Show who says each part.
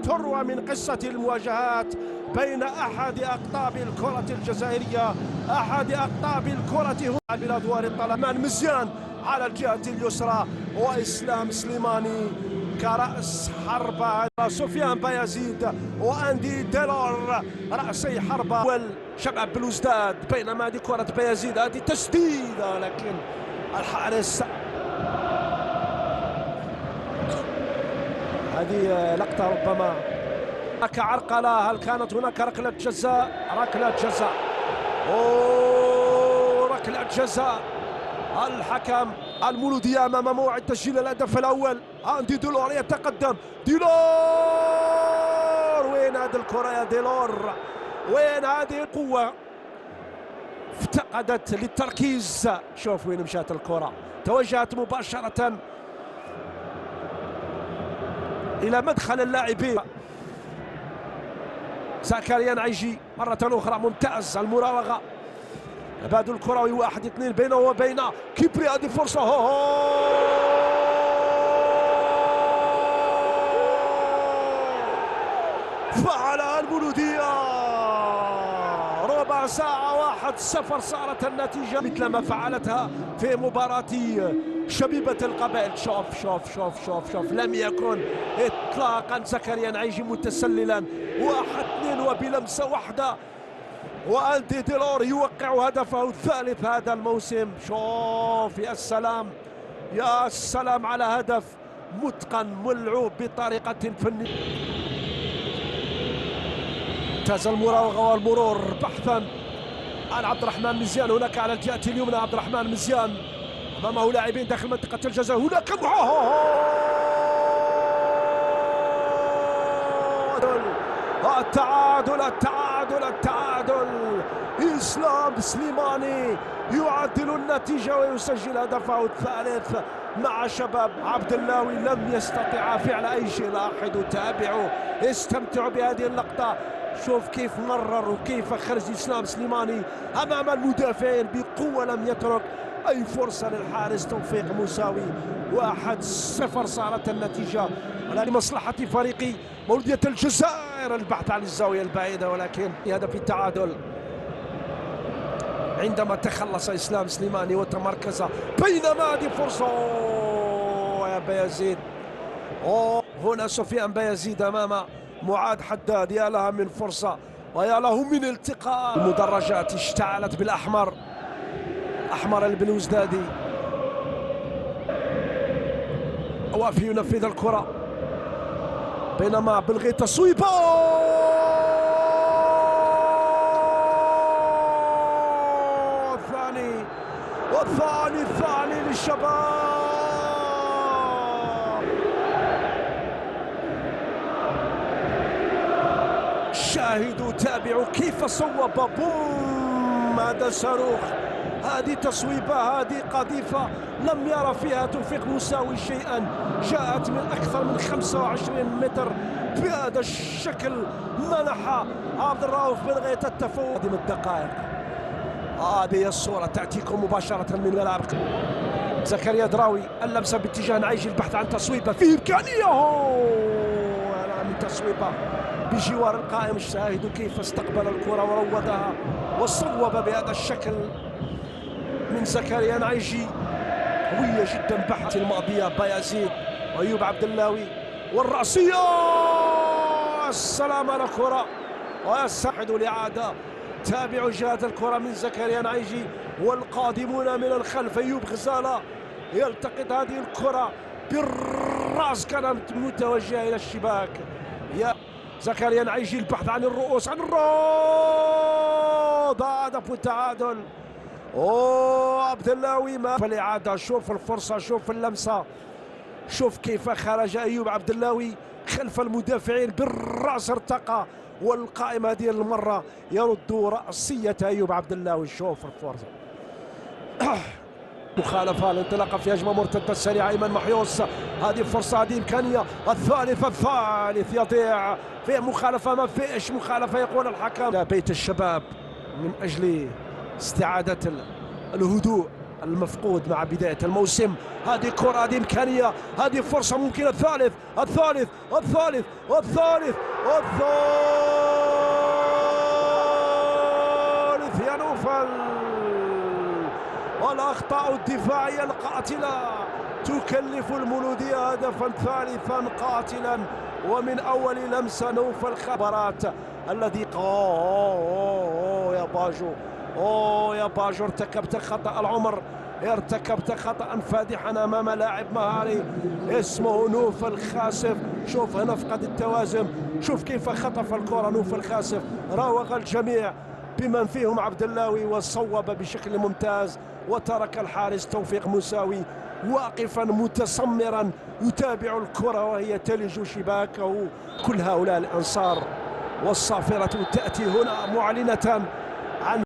Speaker 1: تروى من قصة المواجهات بين أحد أقطاب الكرة الجزائرية، أحد أقطاب الكرة هنا بأدوار الطلمان. مزيان على الجهة اليسرى وإسلام سليماني كرأس حربة، سفيان بايزيد وأندي ديلور رأسي حربة شباب بلوزداد، بينما هذه كرة بايزيد، هذه تسديدة لكن الحارس. هذه لقطة ربما كعرقلة. هل كانت هناك ركلة جزاء؟ ركلة جزاء، ركلة جزاء. الحكم المولودية أمام موعد تسجيل الهدف الأول. أندي ديلور يتقدم، ديلور وين هذه الكرة يا ديلور؟ وين هذه القوة؟ افتقدت للتركيز. شوف وين مشات الكرة، توجهت مباشرة إلى مدخل اللاعبين. زكريا نعيجي مرة أخرى ممتاز المراوغة، تبادل كروي 1-2 بينه وبين كيبري. هذه فرصة فعلها المولودية. ربع ساعة 1-0 صارت النتيجة، مثل ما فعلتها في مباراة شبيبة القبائل. شوف شوف شوف شوف شوف، لم يكن اطلاقا زكريا نعيجي متسللا. 1-2 وبلمسة واحدة، وأندي ديلور يوقع هدفه الثالث هذا الموسم. شوف يا السلام، يا السلام على هدف متقن ملعوب بطريقة فنية. امتاز المراوغة والمرور بحثا عن عبد الرحمن مزيان. هناك على الجهة اليمنى عبد الرحمن مزيان، أمامه لاعبين داخل منطقة الجزاء. هناك التعادل التعادل التعادل. إسلام سليماني يعدل النتيجة ويسجل هدفه الثالث مع شباب. عبد اللاوي لم يستطع فعل أي شيء. لاحظوا، تابعوا، استمتعوا بهذه اللقطة. شوف كيف مرر وكيف خرج إسلام سليماني أمام المدافعين بقوة، لم يترك أي فرصة للحارس توفيق موساوي. 1-0 صارت النتيجة لمصلحة فريق مولودية الجزائر. البحث عن الزاوية البعيدة، ولكن هدف التعادل عندما تخلص إسلام سليماني وتمركز. بينما هذه فرصة يا بايزيد، هنا سفيان بايزيد أمام معاد حداد. يا لها من فرصة ويا له من التقاء. المدرجات اشتعلت بالأحمر، أحمر البلوزدادي. وافي ينفذ الكرة، بينما بلغي تصويبه الثاني للشباب. شاهدوا، تابعوا كيف صوب. بوم، هذا صاروخ، هذه تصويبة، هذه قذيفة لم يرى فيها توفيق موساوي شيئا. جاءت من أكثر من 25 متر بهذا الشكل. منح عبد الرؤوف بلغية التفوق. هذه من الدقائق، هذه الصورة تأتيكم مباشرة من ملعب زكريا دراوي. اللمسة باتجاه نعيجي، البحث عن تصويبة، في إمكانية من تصويبة بجوار القائم. شاهدوا كيف استقبل الكرة وروضها وصوب بهذا الشكل من زكريا نعيجي. قوية جدا. بحث الماضية بايزيد وأيوب عبد اللاوي والرأسية. السلام على الكرة ويسعد الإعادة. تابعوا جهة الكرة من زكريا نعيجي والقادمون من الخلف. أيوب غزالة يلتقط هذه الكرة بالرأس، كانت متوجهة إلى الشباك. يا زكريا نعيجي، البحث عن الرؤوس، عن الروض. هدف التعادل. عبد اللاوي ما في الإعادة. شوف الفرصة، شوف اللمسة، شوف كيف خرج أيوب عبد اللاوي خلف المدافعين بالرأس، ارتقى، والقائم هذه المرة يرد رأسية أيوب عبد اللاوي. شوف الفرصة. مخالفة، الانطلاقة في هجمة مرتدة سريعة. أيمن محيوس، هذه فرصة، هذه إمكانية. الثالث يضيع في مخالفة. ما فيش مخالفة يقول الحكم. بيت الشباب من أجل استعادة الهدوء المفقود مع بداية الموسم. هذه كرة، هذه إمكانية، هذه فرصة ممكنة. الثالث الثالث الثالث الثالث الثالث يا نوفل. والأخطاء الدفاعية القاتلة تكلف المولودية هدفا ثالثا قاتلا، ومن أول لمسة نوفل خبرات الذي يا باجو، يا باجو ارتكبت خطأ العمر، ارتكبت خطأ فادحا أمام لاعب مهاري اسمه نوفل خاسف. شوف هنا فقد التوازن، شوف كيف خطف الكرة نوفل خاسف، راوغ الجميع بمن فيهم عبد اللاوي وصوب بشكل ممتاز، وترك الحارس توفيق موساوي واقفا متسمرا يتابع الكرة وهي تلج شباكه. كل هؤلاء الأنصار والصافرة تأتي هنا معلنة